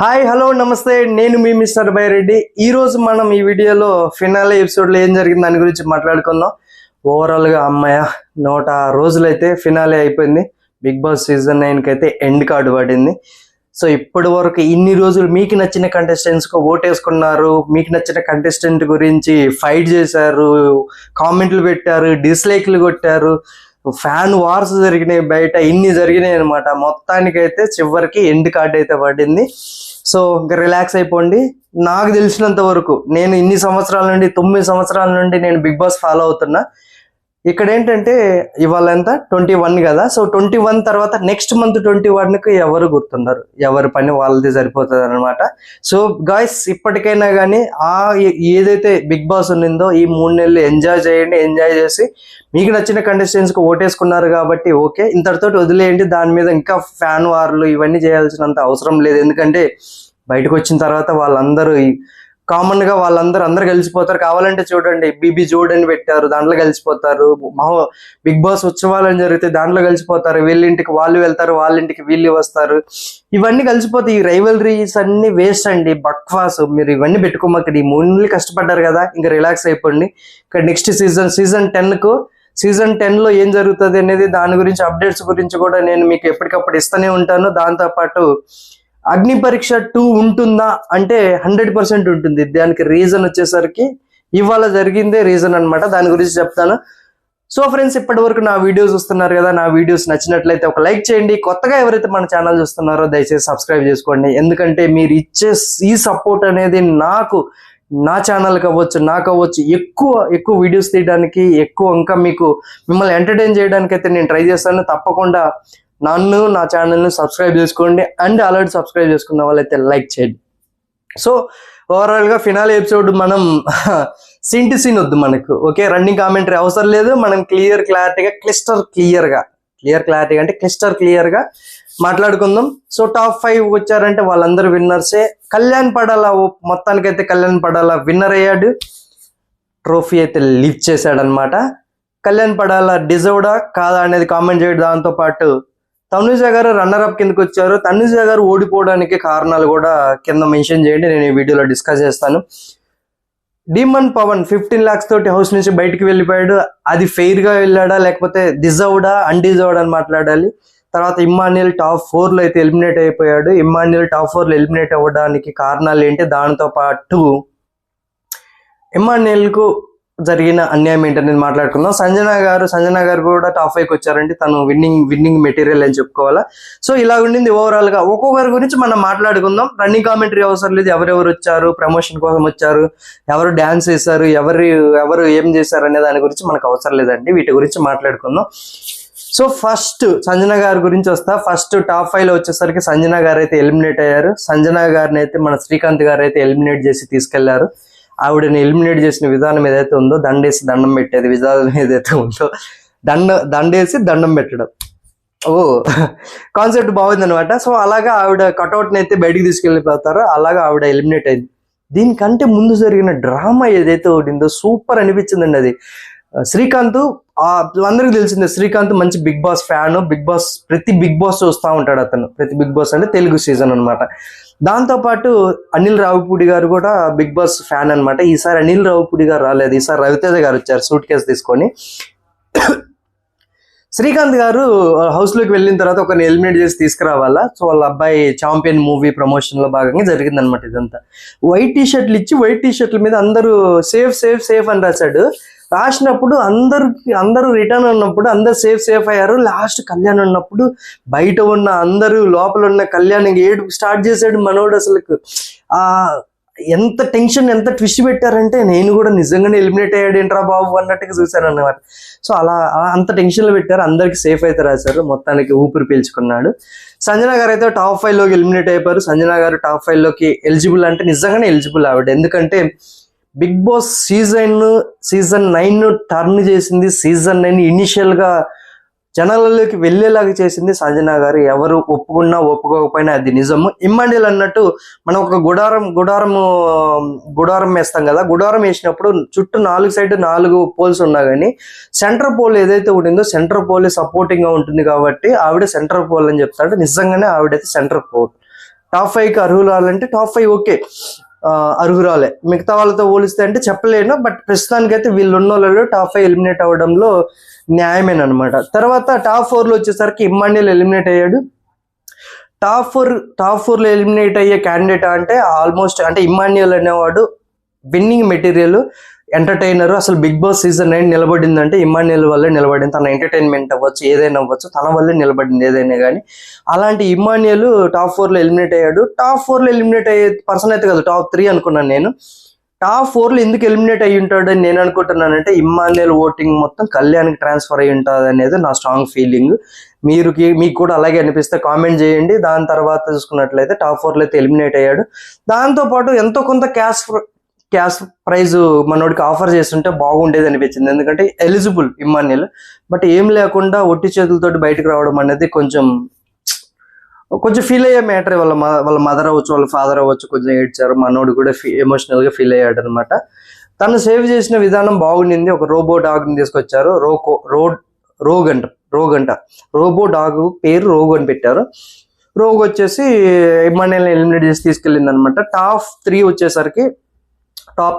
Hi hello నమస్తే, నేను మీ mister Byreddy. ఈ రోజు మనం ఈ వీడియోలో ఫినాలే ఎపిసోడ్లో ఏం జరిగింది దాని గురించి మాట్లాడుకుందాం. ఓవరాల్గా అమ్మాయ 106 రోజులైతే ఫినాలే అయిపోయింది. బిగ్ బాస్ సీజన్ 9కి అయితే ఎండ్ కార్డు పడింది. సో ఇప్పటి వరకు ఇన్ని రోజులు మీకు నచ్చిన కంటెస్టెంట్స్కి ఓటేసుకున్నారు, మీకు నచ్చిన కంటెస్టెంట్ గురించి ఫైట్ చేశారు, కామెంట్లు పెట్టారు, డిస్లైక్లు కొట్టారు, ఫ్యాన్ వార్స్ జరిగినాయి, బయట ఇన్ని జరిగినాయి అనమాట. మొత్తానికైతే చివరికి ఎండ్ కార్డ్ అయితే పడింది. సో ఇంకా రిలాక్స్ అయిపోండి. నాకు తెలిసినంత వరకు నేను ఇన్ని సంవత్సరాల నుండి 9 సంవత్సరాల నుండి నేను బిగ్ బాస్ ఫాలో అవుతున్నా. ఇక్కడ ఏంటంటే ఇవాళ ఎంత 21 కదా. సో 21 తర్వాత నెక్స్ట్ మంత్ 21కి ఎవరు గుర్తున్నారు, ఎవరి పని వాళ్ళది సరిపోతుంది అనమాట. సో గాయ్స్, ఇప్పటికైనా కానీ ఏదైతే బిగ్ బాస్ ఉన్నిందో ఈ 3 నెలలు ఎంజాయ్ చేయండి. ఎంజాయ్ చేసి మీకు నచ్చిన కంటెస్టెంట్స్కి ఓటేసుకున్నారు కాబట్టి ఓకే, ఇంతటితో వదిలేయండి. దాని మీద ఇంకా ఫ్యాన్ వార్లు ఇవన్నీ చేయాల్సినంత అవసరం లేదు. ఎందుకంటే బయటకు వచ్చిన తర్వాత వాళ్ళందరూ కామన్గా అందరూ కలిసిపోతారు. కావాలంటే చూడండి, బీబీ జోడ్ అని పెట్టారు, దాంట్లో కలిసిపోతారు. బిగ్ బాస్ ఉత్సవాలని జరిగితే దాంట్లో కలిసిపోతారు. వీళ్ళింటికి వాళ్ళు వెళ్తారు, వాళ్ళ ఇంటికి వీళ్ళు వస్తారు. ఇవన్నీ కలిసిపోతాయి. ఈ రైవలరీస్ అన్ని వేస్ట్ అండి, బక్వాస్. మీరు ఇవన్నీ పెట్టుకోమాకండి. ఈ 3 నెలలు కష్టపడ్డారు కదా, ఇంకా రిలాక్స్ అయిపోండి. ఇక్కడ నెక్స్ట్ సీజన్ 10కు సీజన్ 10లో ఏం జరుగుతుంది అనేది దాని గురించి అప్డేట్స్ గురించి కూడా నేను మీకు ఎప్పటికప్పుడు ఇస్తూనే ఉంటాను. దాంతోపాటు అగ్ని పరీక్ష 2 ఉంటుందా అంటే 100% ఉంటుంది. దానికి రీజన్ వచ్చేసరికి ఇవాళ జరిగిందే రీజన్ అనమాట. దాని గురించి చెప్తాను. సో ఫ్రెండ్స్, ఇప్పటి వరకు నా వీడియోస్ చూస్తున్నారు కదా, నా వీడియోస్ నచ్చినట్లయితే ఒక లైక్ చేయండి. కొత్తగా ఎవరైతే మన ఛానల్ చూస్తున్నారో దయచేసి సబ్స్క్రైబ్ చేసుకోండి. ఎందుకంటే మీరు ఇచ్చే ఈ సపోర్ట్ అనేది నా ఛానల్కి అవ్వచ్చు, నాకు అవ్వచ్చు, ఎక్కువ వీడియోస్ తీయడానికి, ఇంకా మిమ్మల్ని ఎంటర్టైన్ చేయడానికి అయితే నేను ట్రై చేస్తాను. తప్పకుండా నా ఛానల్ని సబ్స్క్రైబ్ చేసుకోండి. అండ్ ఆల్రెడీ సబ్స్క్రైబ్ చేసుకున్న వాళ్ళైతే లైక్ చేయండి. సో ఓవరాల్గా ఫినాలే ఎపిసోడ్ మనం సీన్ టు సీన్ వద్దు మనకు. ఓకే, రన్నింగ్ కామెంటరీ అవసరం లేదు. మనం క్లియర్ క్లియర్గా మాట్లాడుకుందాం. సో టాప్ 5 వచ్చారంటే వాళ్ళందరూ విన్నర్సే. కళ్యాణ్ పడాల మొత్తానికైతే విన్నర్ అయ్యాడు. ట్రోఫీ అయితే లిఫ్ట్ చేశాడనమాట. కళ్యాణ్ పడాల డిజర్వ్డా కాదా అనేది కామెంట్ చేయడం. దాంతోపాటు తనుజ గారు రన్నర్ అప్ కిందకి వచ్చారు. తనుజ గారు ఓడిపోవడానికి కారణాలు కూడా కింద మెన్షన్ చేయండి, నేను ఈ వీడియోలో డిస్కస్ చేస్తాను. డీమన్ పవన్ 15 lakhs తోటి హౌస్ నుంచి బయటికి వెళ్ళిపోయాడు. అది ఫెయిర్ గా వెళ్ళాడా లేకపోతే డిజర్వ్డా అన్డిజర్వ్డ్ అని మాట్లాడాలి. తర్వాత ఇమ్మాన్యుయల్ టాప్ 4లో అయితే ఎలిమినేట్ అయిపోయాడు. ఇమ్మాన్యుయల్ టాప్ 4లో ఎలిమినేట్ అవ్వడానికి కారణాలు ఏంటి, దానితో పాటు ఇమ్మాన్యుయల్కు జరిగిన అన్యాయం ఏంటనేది మాట్లాడుకుందాం. సంజన గారు కూడా టాప్ 5కి వచ్చారంటే తను విన్నింగ్ మెటీరియల్ అని చెప్పుకోవాలా. సో ఇలా ఉండింది ఓవరాల్ గా. ఒక్కొక్కరి గురించి మనం మాట్లాడుకుందాం. రన్నింగ్ కామెంటరీ అవసరం లేదు. ఎవరెవరు వచ్చారు, ప్రమోషన్ కోసం వచ్చారు, ఎవరు డాన్స్ చేశారు, ఎవరు ఏం చేశారు అనే దాని గురించి మనకు అవసరం లేదండి. వీటి గురించి మాట్లాడుకుందాం. సో ఫస్ట్ సంజన గారి గురించి వస్తా. ఫస్ట్ టాప్ 5లో వచ్చేసరికి సంజన గారు అయితే ఎలిమినేట్ అయ్యారు. సంజన గారిని అయితే మన శ్రీకాంత్ గారు అయితే ఎలిమినేట్ చేసి తీసుకెళ్లారు. ఆవిడని ఎలిమినేట్ చేసిన విధానం ఏదైతే ఉందో, దండేసి దండం పెట్టేది విధానం ఏదైతే ఉందో, దండేసి దండం పెట్టడం, కాన్సెప్ట్ బాగుంది అనమాట. సో అలాగా ఆవిడ కటౌట్ని అయితే బయటికి తీసుకెళ్ళిపోతారో అలాగా ఆవిడ ఎలిమినేట్ అయింది. దీనికంటే ముందు జరిగిన డ్రామా ఏదైతే ఉండిందో సూపర్ అనిపించిందండి. అది శ్రీకాంత్, అందరికి తెలిసిందే శ్రీకాంత్ మంచి బిగ్ బాస్ ఫ్యాన్. ప్రతి బిగ్ బాస్ చూస్తూ ఉంటాడు అతను. ప్రతి బిగ్ బాస్ అంటే తెలుగు సీజన్ అనమాట. దాంతోపాటు అనిల్ రావిపూడి గారు కూడా బిగ్ బాస్ ఫ్యాన్ అనమాట. ఈసారి అనిల్ రావిపూడి గారు రాలేదు, ఈసారి రవితేజ గారు వచ్చారు సూట్ కేసు తీసుకొని. శ్రీకాంత్ గారు హౌస్లోకి వెళ్ళిన తర్వాత ఒకరిని ఎలిమినేట్ చేసి తీసుకురావాలా. సో వాళ్ళ అబ్బాయి ఛాంపియన్ మూవీ ప్రమోషన్లో భాగంగా జరిగిందనమాట ఇదంతా. వైట్ టీషర్ట్లు ఇచ్చి వైట్ టీషర్ట్ల మీద అందరూ సేఫ్ అని రాశాడు. రాసినప్పుడు అందరూ రిటర్న్ ఉన్నప్పుడు అందరు సేఫ్ అయ్యారు. లాస్ట్ కళ్యాణ్ ఉన్నప్పుడు బయట ఉన్న అందరూ లోపల ఉన్న కళ్యాణ్ ఏడు స్టార్ట్ చేశాడు మనోడు. అసలు ఎంత టెన్షన్, ఎంత ట్విస్ట్ పెట్టారంటే నేను కూడా నిజంగానే ఎలిమినేట్ అయ్యాడు ఏంట్రా బాబు అన్నట్టుగా చూశాను అన్నమాట. సో అలా అంత టెన్షన్లో పెట్టారు. అందరికి సేఫ్ అయితే రాశారు. మొత్తానికి ఊపిరి పీల్చుకున్నాడు. సంజన గారు అయితే టాప్ 5లోకి ఎలిమినేట్ అయిపోయారు. సంజన గారు టాప్ 5లోకి ఎలిజిబుల్ అంటే నిజంగానే ఎలిజిబుల్ ఆవిడ. ఎందుకంటే బిగ్ బాస్ సీజన్ 9 టర్న్ చేసింది. సీజన్ 9 ఇనిషియల్ గా జనాలలోకి వెళ్ళేలాగా చేసింది సంజన గారు. ఎవరు ఒప్పుకున్నా ఒప్పుకోకపోయినా అది నిజము. ఇమ్మాన్యుయల్ అన్నట్టు మనం ఒక గుడారం వేస్తాం కదా, గుడారం వేసినప్పుడు చుట్టూ 4 సైడ్ 4 పోల్స్ ఉన్నా కానీ సెంటర్ పోల్ ఏదైతే ఉంటుందో సెంటర్ పోల్ సపోర్టింగ్ గా ఉంటుంది కాబట్టి ఆవిడ సెంటర్ పోల్ అని చెప్తాడు. నిజంగానే ఆవిడైతే సెంటర్ పోల్. టాప్ 5కి అర్హురాలంటే టాప్ 5 ఓకే అర్హురాలే. మిగతా వాళ్ళతో పోలిస్తే అంటే చెప్పలేను, బట్ ప్రస్తుతానికి అయితే వీళ్ళు ఉన్న వాళ్ళలో టాప్ 5 ఎలిమినేట్ అవ్వడంలో న్యాయమేనమాట. తర్వాత టాప్ 4లో వచ్చేసరికి ఇమ్మాన్యుయల్ ఎలిమినేట్ అయ్యాడు. టాప్ 4లో ఎలిమినేట్ అయ్యే క్యాండిడేట్ అంటే ఆల్మోస్ట్ అంటే ఇమ్మాన్యుయల్ అనేవాడు విన్నింగ్ మెటీరియల్, ఎంటర్టైనర్. అసలు బిగ్ బాస్ సీజన్ 9 నిలబడిందంటే ఇమ్మాన్యుయల్ వల్లే నిలబడింది. తన ఎంటర్టైన్మెంట్ అవ్వచ్చు, ఏదైనా అవ్వచ్చు, తన వల్లే నిలబడింది ఏదైనా కానీ. అలాంటి ఇమ్మాన్యుయల్ టాప్ 4లో ఎలిమినేట్ అయ్యాడు. టాప్ 4లో ఎలిమినేట్ అయ్యే పర్సన్ అయితే కాదు, టాప్ 3 అనుకున్నాను నేను. టాప్ 4లో ఎందుకు ఎలిమినేట్ అయ్యి ఉంటాడని నేను అనుకుంటున్నానంటే ఇమ్మాన్యుయల్ ఓటింగ్ మొత్తం కళ్యాణ్కి ట్రాన్స్ఫర్ అయ్యి ఉంటుంది అనేది నా స్ట్రాంగ్ ఫీలింగ్. మీకు కూడా అలాగే అనిపిస్తే కామెంట్ చేయండి. దాని తర్వాత చూసుకున్నట్లయితే టాప్ 4లో అయితే ఎలిమినేట్ అయ్యాడు. దాంతోపాటు ఎంతో కొంత క్యాష్ ప్రైజ్ మనోడికి ఆఫర్ చేస్తుంటే బాగుండేది అనిపించింది. ఎందుకంటే ఎలిజిబుల్ ఇమ్మాన్యుయల్, బట్ ఏం లేకుండా ఒట్టి చేతులతోటి బయటకు రావడం అనేది కొంచెం ఫీల్ అయ్యే మ్యాటర్. వాళ్ళ మదర్ అవ్వచ్చు, వాళ్ళ ఫాదర్ అవ్వచ్చు, కొంచెం ఏడ్చారు. మనోడు కూడా ఎమోషనల్ గా ఫీల్ అయ్యాడు అనమాట. తను సేవ్ చేసిన విధానం బాగుండింది. ఒక రోబో డాగ్ ని తీసుకొచ్చారు. రోబో డాగ్ పేరు రోగ్ అని పెట్టారు. రోగ్ వచ్చేసి ఇమ్మాన్యుయల్ ఎలిమినేట్ చేసి తీసుకెళ్ళింది అనమాట. టాప్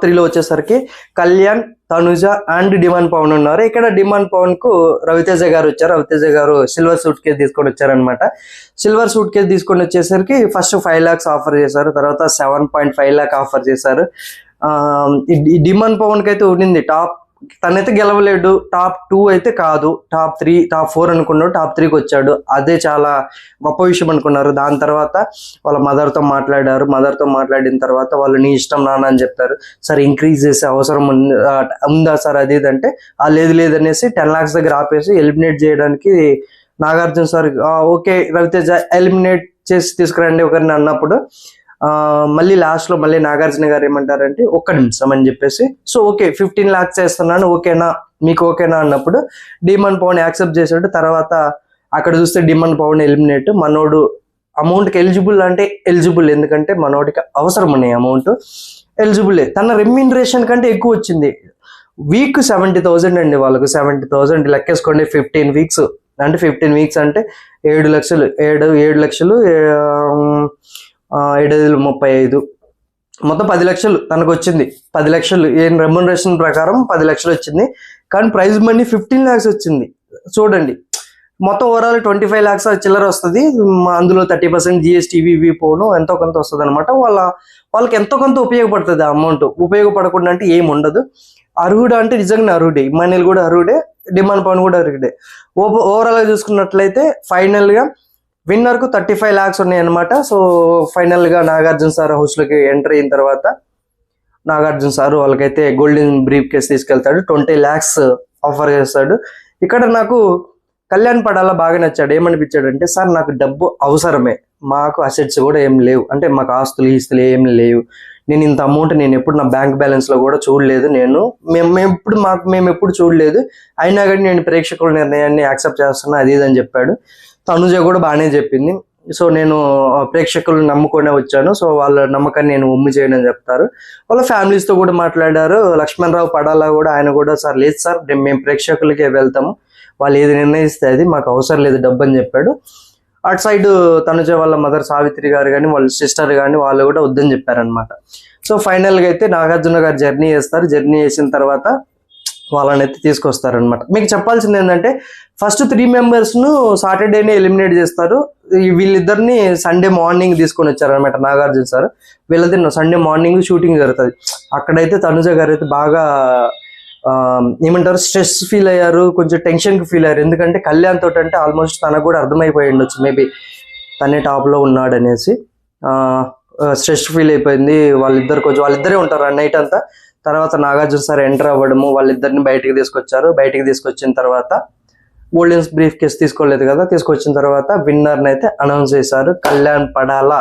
3లో వచ్చేసరికి కళ్యాణ్, తనుజ అండ్ డిమాండ్ పవన్ ఉన్నారు. ఇక్కడ డిమాండ్ పవన్ కు రవితేజ గారు వచ్చారు. రవితేజ గారు సిల్వర్ సూట్ కేసు తీసుకొని వచ్చారనమాట. సిల్వర్ సూట్ కేసు తీసుకొని వచ్చేసరికి ఫస్ట్ 5 lakhs ఆఫర్ చేశారు. తర్వాత 7.5 lakh ఆఫర్ చేశారు. డిమాండ్ పవన్ కి అయితే ఉండింది తనైతే గెలవలేడు. టాప్ 2 అయితే కాదు, టాప్ 4 అనుకున్నాడు. టాప్ 3కి వచ్చాడు. అదే చాలా గొప్ప విషయం అనుకున్నారు. దాని తర్వాత వాళ్ళ మదర్తో మాట్లాడిన తర్వాత వాళ్ళు నీ ఇష్టం నాన్న అని చెప్పారు. సార్ ఇంక్రీజ్ చేసే అవసరం ఉందా సార్ అది ఇదంటే లేదు అనేసి 10 lakhs దగ్గర ఆపేసి ఎలిమినేట్ చేయడానికి Nagarjuna sir okay Raviteja eliminate చేసి తీసుకురండి ఒకరిని అన్నప్పుడు మళ్ళీ లాస్ట్ లో నాగార్జున గారు ఏమంటారంటే ఒక్క నిమిషం అని చెప్పేసి సో ఓకే 15 lakhs చేస్తున్నాను ఓకేనా మీకు ఓకేనా అన్నప్పుడు డిమాండ్ పవన్ యాక్సెప్ట్ చేశాడు. తర్వాత అక్కడ చూస్తే డిమాండ్ పవన్ ఎలిమినేట్. మనోడు అమౌంట్కి ఎలిజిబుల్ ఎందుకంటే మనోడికి అవసరం ఉన్నాయి అమౌంట్ ఎలిజిబులే. తన రెమ్యూనరేషన్ కంటే ఎక్కువ వచ్చింది. వీక్ 70,000 అండి. వాళ్ళకు 70,000 లెక్కేసుకోండి. 15 weeks అంటే 15 weeks అంటే 7 లక్షలు 7,35 మొత్తం 10 లక్షలు తనకు వచ్చింది. 10 లక్షలు ఏం రెమ్యూనరేషన్ ప్రకారం 10 లక్షలు వచ్చింది. కానీ ప్రైజ్ మనీ 15 lakhs వచ్చింది. చూడండి మొత్తం ఓవరాల్ 25 lakhs చిల్లర వస్తుంది. అందులో 30% GST ఇవి పోను ఎంతో కొంత వస్తుంది అనమాట. వాళ్ళకి ఎంతో కొంత ఉపయోగపడుతుంది. ఆ అమౌంట్ ఉపయోగపడకుండా అంటే ఏమి ఉండదు. అర్హుడు అంటే నిజంగా అర్హుడే. ఇమ్మాన్యుయల్ కూడా అర్హుడే, డిమాండ్ పవన్ కూడా అర్హుడే. ఓవరాల్ గా చూసుకున్నట్లయితే ఫైనల్ గా విన్నర్ కు 35 lakhs ఉన్నాయి అనమాట. సో ఫైనల్ గా నాగార్జున సార్ హౌస్ లోకి ఎంటర్ అయిన తర్వాత నాగార్జున సార్ వాళ్ళకైతే గోల్డెన్ బ్రీఫ్ కేసు తీసుకెళ్తాడు. 20 lakhs ఆఫర్ చేస్తాడు. ఇక్కడ నాకు కళ్యాణ్ పడాల బాగా నచ్చాడు. ఏమనిపించాడు అంటే సార్ నాకు డబ్బు అవసరమే, మాకు అసెట్స్ కూడా ఏం లేవు, అంటే మాకు ఆస్తులు ఏం లేవు, నేను ఇంత అమౌంట్ నేను ఎప్పుడు నా బ్యాంక్ బ్యాలెన్స్ లో కూడా చూడలేదు, మేము ఎప్పుడు చూడలేదు, అయినా కానీ నేను ప్రేక్షకుల నిర్ణయాన్ని యాక్సెప్ట్ చేస్తున్నా అది ఇది అని చెప్పాడు. తనుజ కూడా బాగానే చెప్పింది. సో నేను ప్రేక్షకులు నమ్ముకునే వచ్చాను, సో వాళ్ళ నమ్మకాన్ని నేను ఒమ్మి చేయను అని చెప్తారు. వాళ్ళ ఫ్యామిలీస్ తో కూడా మాట్లాడారు. లక్ష్మణ్ రావు పడాలా కూడా ఆయన కూడా సార్ లేదు సార్ మేము ప్రేక్షకులకే వెళ్తాము, వాళ్ళు ఏది నిర్ణయిస్తే అది మాకు అవసరం లేదు డబ్బు అని చెప్పాడు. అటు సైడ్ తనుజ వాళ్ళ మదర్ సావిత్రి గారు కానీ వాళ్ళ సిస్టర్ కానీ వాళ్ళు కూడా వద్దని చెప్పారనమాట. సో ఫైనల్ గా అయితే నాగార్జున గారు జర్నీ చేస్తారు. జర్నీ చేసిన తర్వాత వాళ్ళని అయితే తీసుకొస్తారనమాట. మీకు చెప్పాల్సింది ఏంటంటే ఫస్ట్ 3 members ను సాటర్డేనే ఎలిమినేట్ చేస్తారు. వీళ్ళిద్దరిని సండే మార్నింగ్ తీసుకొని వచ్చారనమాట నాగార్జున సార్. వీళ్ళది సండే మార్నింగ్ షూటింగ్ జరుగుతుంది. అక్కడైతే తనుజ గారు అయితే బాగా ఏమంటారు స్ట్రెస్ ఫీల్ అయ్యారు, కొంచెం టెన్షన్ కి ఫీల్ అయ్యారు. ఎందుకంటే కళ్యాణ్ తోటి అంటే ఆల్మోస్ట్ తనకు కూడా అర్థమైపోయి ఉండొచ్చు మేబీ తనే టాప్ లో ఉన్నాడు అనేసి. స్ట్రెస్ ఫీల్ అయిపోయింది. వాళ్ళిద్దరే ఉంటారు ఆ నైట్ అంతా. తర్వాత నాగార్జున సార్ ఎంటర్ అవ్వడము, వాళ్ళిద్దరిని బయటికి తీసుకొచ్చారు. బయటికి తీసుకొచ్చిన తర్వాత గోల్డెన్ బ్రీఫ్ కేసు తీసుకోలేదు కదా, తీసుకొచ్చిన తర్వాత విన్నర్ని అయితే అనౌన్స్ చేశారు. కళ్యాణ్ పడాలా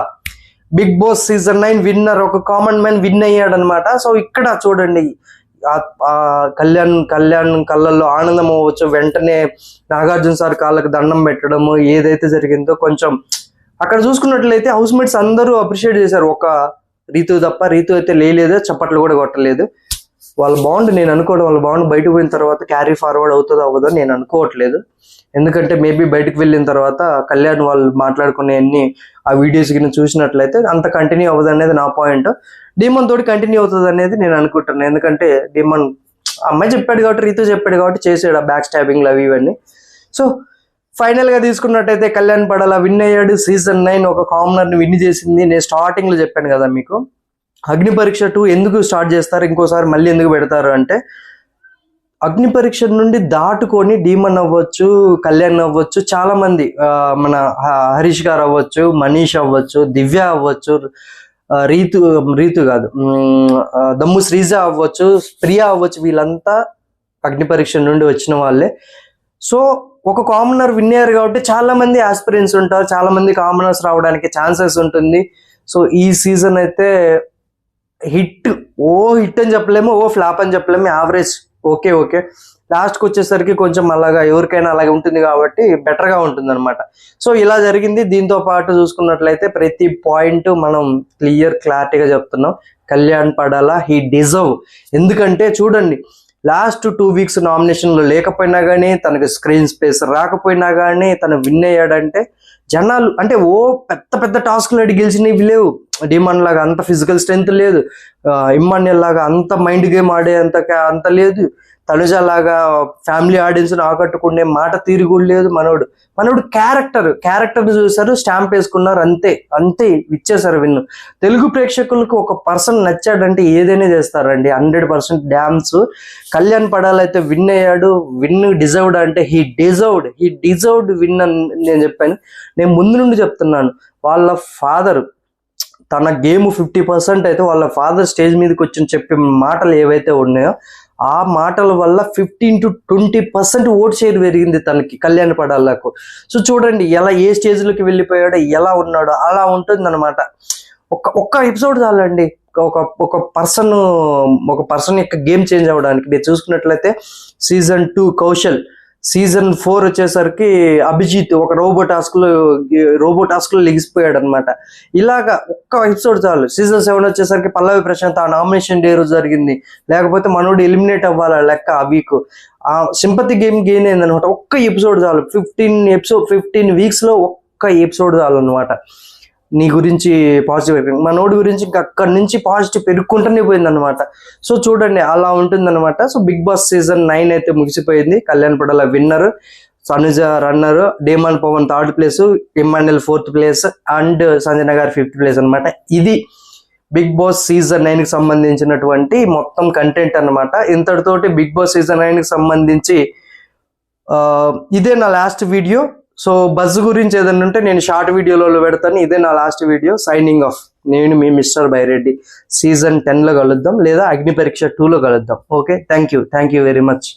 బిగ్ బాస్ సీజన్ 9 విన్నర్, ఒక కామన్ మ్యాన్ విన్ అయ్యాడు అనమాట. సో ఇక్కడ చూడండి కళ్యాణ్ కళ్ళల్లో ఆనందం అవ్వచ్చు. వెంటనే నాగార్జున సార్ కాళ్ళకి దండం పెట్టడము ఏదైతే జరిగిందో కొంచెం అక్కడ చూసుకున్నట్లయితే హౌస్ మేట్స్ అందరూ అప్రిషియేట్ చేశారు. ఒక రీతు తప్ప, రీతు అయితే లేదు, చప్పట్లు కూడా కొట్టలేదు. వాళ్ళ బాండ్ నేను అనుకోవడం, వాళ్ళ బాండ్ బయటకు పోయిన తర్వాత క్యారీ ఫార్వర్డ్ అవుతుందో అవ్వదో నేను అనుకోవట్లేదు. ఎందుకంటే మేబీ బయటకు వెళ్ళిన తర్వాత కళ్యాణ్ వాళ్ళు మాట్లాడుకునే అన్ని ఆ వీడియోస్ కింద చూసినట్లయితే అంత కంటిన్యూ అవ్వదు అనేది నా పాయింట్. డీమన్ తోటి కంటిన్యూ అవుతుంది అనేది నేను అనుకుంటున్నాను. ఎందుకంటే డీమన్ అమ్మాయి చెప్పాడు కాబట్టి, రీతు చెప్పాడు కాబట్టి చేసాడు ఆ బ్యాక్ స్టాబింగ్లు అవి ఇవన్నీ. సో ఫైనల్ గా తీసుకున్నట్టయితే కళ్యాణ్ పడాల విన్ అయ్యాడు. సీజన్ 9 ఒక కామనర్ ని విన్ చేసింది. నేను స్టార్టింగ్ లో చెప్పాను కదా మీకు, అగ్ని పరీక్ష 2 ఎందుకు స్టార్ట్ చేస్తారు, ఇంకోసారి మళ్ళీ ఎందుకు పెడతారు అంటే, అగ్ని పరీక్ష నుండి దాటుకొని డీమన్ అవ్వచ్చు, కళ్యాణ్ అవ్వచ్చు, చాలా మంది మన హరీష్ గారు అవ్వచ్చు, మనీష్ అవ్వచ్చు, దివ్య అవ్వచ్చు, రీతు కాదు దమ్ము శ్రీజ అవ్వచ్చు, ప్రియా అవ్వచ్చు, వీళ్ళంతా అగ్ని పరీక్ష నుండి వచ్చిన వాళ్ళే. సో ఒక కామనర్ విన్ అయ్యారు కాబట్టి చాలా మంది ఆస్పిరెంట్స్ ఉంటారు, చాలా మంది కామనర్స్ రావడానికి ఛాన్సెస్ ఉంటుంది. సో ఈ సీజన్ అయితే హిట్ అని చెప్పలేము, ఫ్లాప్ అని చెప్పలేము, యావరేజ్ ఓకే. లాస్ట్కి వచ్చేసరికి కొంచెం అలాగా ఎవరికైనా అలాగే ఉంటుంది కాబట్టి బెటర్గా ఉంటుంది అనమాట. సో ఇలా జరిగింది. దీంతో పాటు చూసుకున్నట్లయితే ప్రతి పాయింట్ మనం క్లారిటీగా చెప్తున్నాం. కళ్యాణ్ పడాలా, హీ డిజర్వ్. ఎందుకంటే చూడండి, లాస్ట్ 2 వీక్స్ నామినేషన్లో లేకపోయినా కానీ, తనకు స్క్రీన్ స్పేస్ రాకపోయినా కానీ తను విన్ అయ్యాడంటే జనాలు అంటే పెద్ద టాస్క్లు అడిగి గెలిచినవి లేవు. డిమాండ్ లాగా అంత ఫిజికల్ స్ట్రెంత్ లేదు, ఇమ్మాన్యుయల్ లాగా అంత మైండ్ గేమ్ ఆడే అంత లేదు, తనుజ లాగా ఫ్యామిలీ ఆడియన్స్ ఆకట్టుకునే మాట తీరు కూడా లేదు. మనోడు క్యారెక్టర్ చూసారు, స్టాంప్ వేసుకున్నారు, అంతే ఇచ్చేసారు విన్. తెలుగు ప్రేక్షకులకు ఒక పర్సన్ నచ్చాడంటే ఏదైనా చేస్తారండి, 100% డ్యామ్స్. కళ్యాణ్ పడాలైతే విన్ అయ్యాడు. విన్ డిజర్వ్డ్ అంటే హీ డిజర్వ్డ్ విన్ అని నేను చెప్పాను. నేను ముందు నుండి చెప్తున్నాను, వాళ్ళ ఫాదర్ తన గేమ్ 50% అయితే వాళ్ళ ఫాదర్ స్టేజ్ మీదకి వచ్చి చెప్పే మాటలు ఏవైతే ఉన్నాయో ఆ మాటల వల్ల 15 to 20% ఓట్ షేర్ పెరిగింది తనకి, కళ్యాణ్ పడాలకు. సో చూడండి ఎలా ఏ స్టేజ్లోకి వెళ్ళిపోయాడో, ఎలా ఉన్నాడో అలా ఉంటుంది అనమాట. ఒక్క ఎపిసోడ్ చాలండి ఒక పర్సన్ యొక్క గేమ్ చేంజ్ అవ్వడానికి. మీరు చూసుకున్నట్లయితే సీజన్ 2 కౌశల్, సీజన్ 4 వచ్చేసరికి అభిజిత్ ఒక రోబో టాస్క్ లో లెగిసిపోయాడు అనమాట. ఇలాగా ఒక్క ఎపిసోడ్ చాలు. సీజన్ 7 వచ్చేసరికి పల్లవి ప్రశాంత్ ఆ నామినేషన్ డే రోజు జరిగింది, లేకపోతే మనోడు ఎలిమినేట్ అవ్వాల లెక్క ఆ వీక్. ఆ సింపతి గేమ్ గెయిన్ అయిందనమాట. ఒక్క ఎపిసోడ్ చాలు. 15 వీక్స్ లో ఒక్క ఎపిసోడ్ చాలు అనమాట. నీ గురించి పాజిటివ్, మనోడి గురించి ఇంకా అక్కడి నుంచి పాజిటివ్ పెరుగుకుంటూనే పోయిందనమాట. సో చూడండి అలా ఉంటుందన్నమాట. సో బిగ్ బాస్ సీజన్ 9 అయితే ముగిసిపోయింది. Kalyan Padala winner, Tanuja runner, demon Pavan 3rd place, Emmanuel 4th place and Sanjana గారు 5th ప్లేస్ అనమాట. ఇది బిగ్ బాస్ సీజన్ 9 కి సంబంధించినటువంటి మొత్తం కంటెంట్ అనమాట. ఇంతటితోటి బిగ్ బాస్ సీజన్ 9 కి సంబంధించి ఇదే నా లాస్ట్ వీడియో. సో బజ్ గురించి ఏదైనా ఉంటే నేను షార్ట్ వీడియోలో పెడతాను. ఇదే నా లాస్ట్ వీడియో. Signing off. నేను మీ మిస్టర్ బైరెడ్డి. సీజన్ 10 లో కలుద్దాం, లేదా అగ్ని పరీక్ష 2 లో కలుద్దాం. Okay, thank you very much.